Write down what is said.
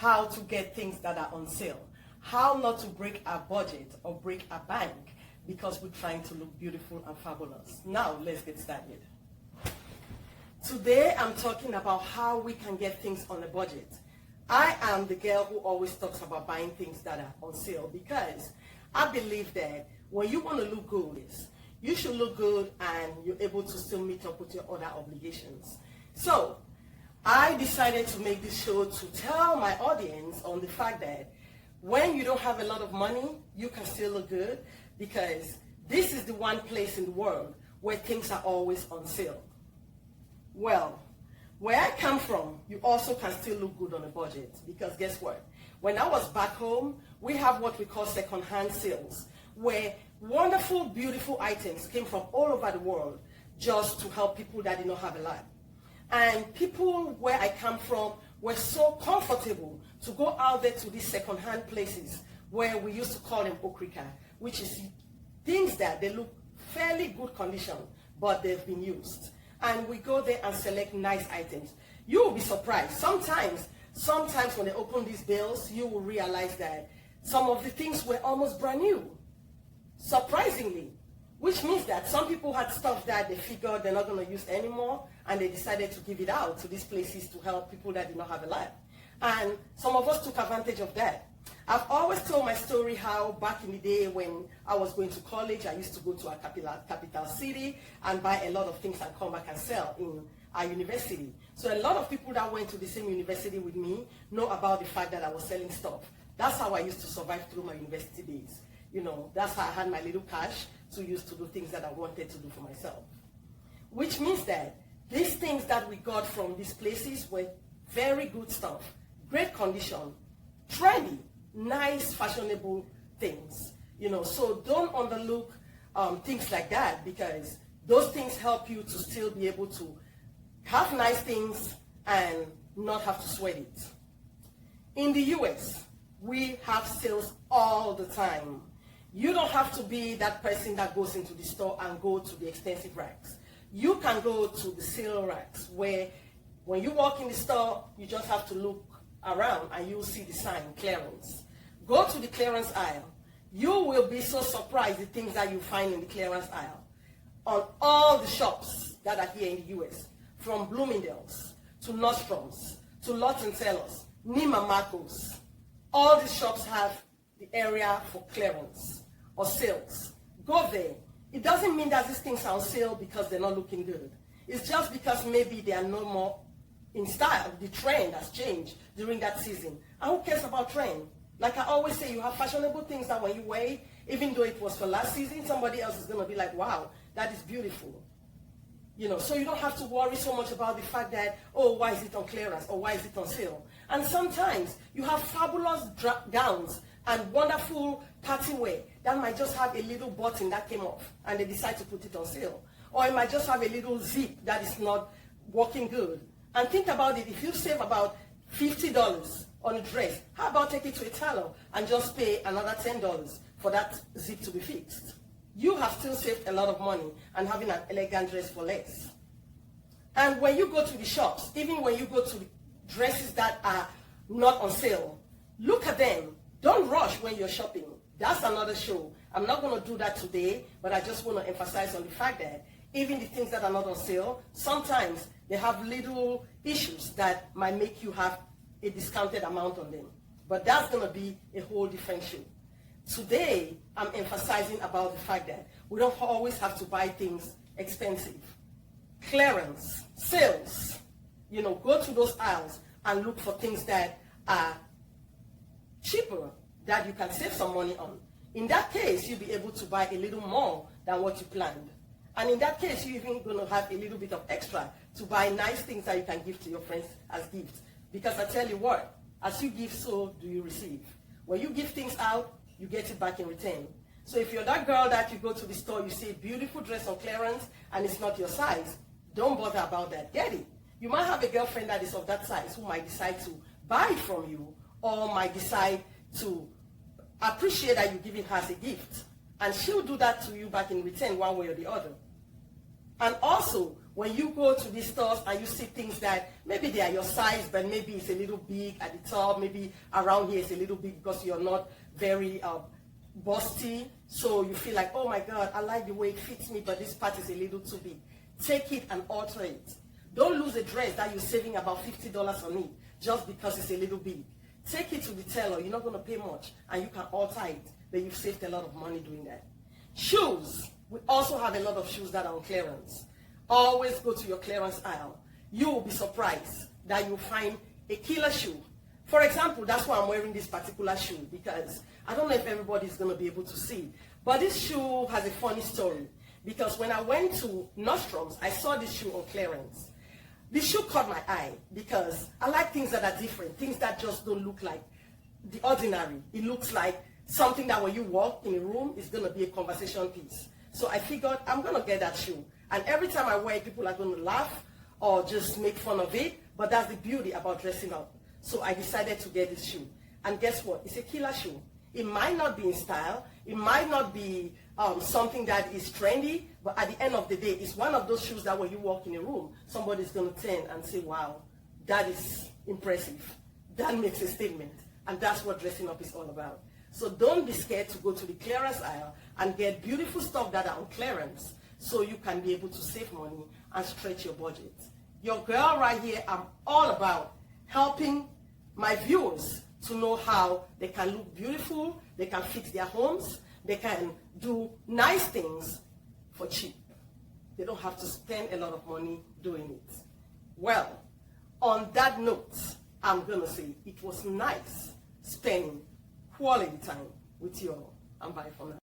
how to get things that are on sale, how not to break our budget or break our bank because we're trying to look beautiful and fabulous. Now, let's get started. Today, I'm talking about how we can get things on a budget. I am the girl who always talks about buying things that are on sale because I believe that when you want to look good, you should look good and you're able to still meet up with your other obligations. So, I decided to make this show to tell my audience on the fact that when you don't have a lot of money, you can still look good because this is the one place in the world where things are always on sale. Well, where I come from, you also can still look good on a budget because guess what? When I was back home, we have what we call second-hand sales, where wonderful, beautiful items came from all over the world just to help people that did not have a lot. And people where I come from were so comfortable to go out there to these second-hand places where we used to call them okrika, which is things that they look fairly good condition, but they've been used. And we go there and select nice items. You will be surprised. Sometimes when they open these bills, you will realize that some of the things were almost brand new, surprisingly, which means that some people had stuff that they figured they're not going to use anymore, and they decided to give it out to these places to help people that did not have a lot. And some of us took advantage of that. I've always told my story how back in the day when I was going to college, I used to go to a capital city and buy a lot of things and come back and sell in our university. So a lot of people that went to the same university with me know about the fact that I was selling stuff. That's how I used to survive through my university days. You know, that's how I had my little cash to use to do things that I wanted to do for myself. Which means that these things that we got from these places were very good stuff, great condition, trendy, nice, fashionable things. You know, so don't underlook things like that because those things help you to still be able to have nice things and not have to sweat it. In the US, we have sales all the time. You don't have to be that person that goes into the store and go to the expensive racks. You can go to the sale racks where when you walk in the store, you just have to look around and you'll see the sign, clearance. Go to the clearance aisle. You will be so surprised the things that you find in the clearance aisle. On all the shops that are here in the US, from Bloomingdale's to Nordstrom's to Lord & Taylor's, Neiman Marcus, all these shops have the area for clearance or sales. Go there. It doesn't mean that these things are on sale because they're not looking good. It's just because maybe they are no more in style. The trend has changed during that season. And who cares about trend? Like I always say, you have fashionable things that when you wear it, even though it was for last season, somebody else is going to be like, wow, that is beautiful. You know, so you don't have to worry so much about the fact that, oh, why is it on clearance or why is it on sale? And sometimes you have fabulous gowns and wonderful party wear that might just have a little button that came off and they decide to put it on sale. Or it might just have a little zip that is not working good. And think about it, if you save about $50 on a dress, how about take it to a tailor and just pay another $10 for that zip to be fixed? You have still saved a lot of money and having an elegant dress for less. And when you go to the shops, even when you go to the dresses that are not on sale, look at them. Don't rush when you're shopping. That's another show. I'm not going to do that today, but I just want to emphasize on the fact that even the things that are not on sale, sometimes they have little issues that might make you have a discounted amount on them. But that's going to be a whole different show. Today, I'm emphasizing about the fact that we don't always have to buy things expensive. Clearance, sales, you know, go to those aisles and look for things that are cheaper, that you can save some money on. In that case, you'll be able to buy a little more than what you planned. And in that case, you're even going to have a little bit of extra to buy nice things that you can give to your friends as gifts. Because I tell you what, as you give, so do you receive. When you give things out, you get it back in return. So if you're that girl that you go to the store, you see a beautiful dress on clearance, and it's not your size, don't bother about that. Get it. You might have a girlfriend that is of that size who might decide to buy it from you or might decide to appreciate that you're giving her as a gift. And she'll do that to you back in return one way or the other. And also, when you go to these stores and you see things that maybe they are your size, but maybe it's a little big at the top, maybe around here it's a little big because you're not very busty, so you feel like, oh my God, I like the way it fits me, but this part is a little too big. Take it and alter it. Don't lose a dress that you're saving about $50 on it just because it's a little big. Take it to the tailor. You're not going to pay much, and you can alter it, but you've saved a lot of money doing that. Shoes. We also have a lot of shoes that are on clearance. Always go to your clearance aisle. You will be surprised that you'll find a killer shoe. For example, that's why I'm wearing this particular shoe, because I don't know if everybody's going to be able to see. But this shoe has a funny story, because when I went to Nordstrom's, I saw this shoe on clearance. This shoe caught my eye because I like things that are different, things that just don't look like the ordinary. It looks like something that when you walk in a room, it's going to be a conversation piece. So I figured I'm going to get that shoe. And every time I wear it, people are going to laugh or just make fun of it. But that's the beauty about dressing up. So I decided to get this shoe. And guess what? It's a killer shoe. It might not be in style. It might not be something that is trendy. But at the end of the day, it's one of those shoes that when you walk in a room, somebody's going to turn and say, wow, that is impressive. That makes a statement. And that's what dressing up is all about. So don't be scared to go to the clearance aisle and get beautiful stuff that are on clearance so you can be able to save money and stretch your budget. Your girl right here, I'm all about helping my viewers to know how they can look beautiful, they can fix their homes, they can do nice things for cheap. They don't have to spend a lot of money doing it. Well, on that note, I'm going to say it was nice spending quality time with you all. And bye for now.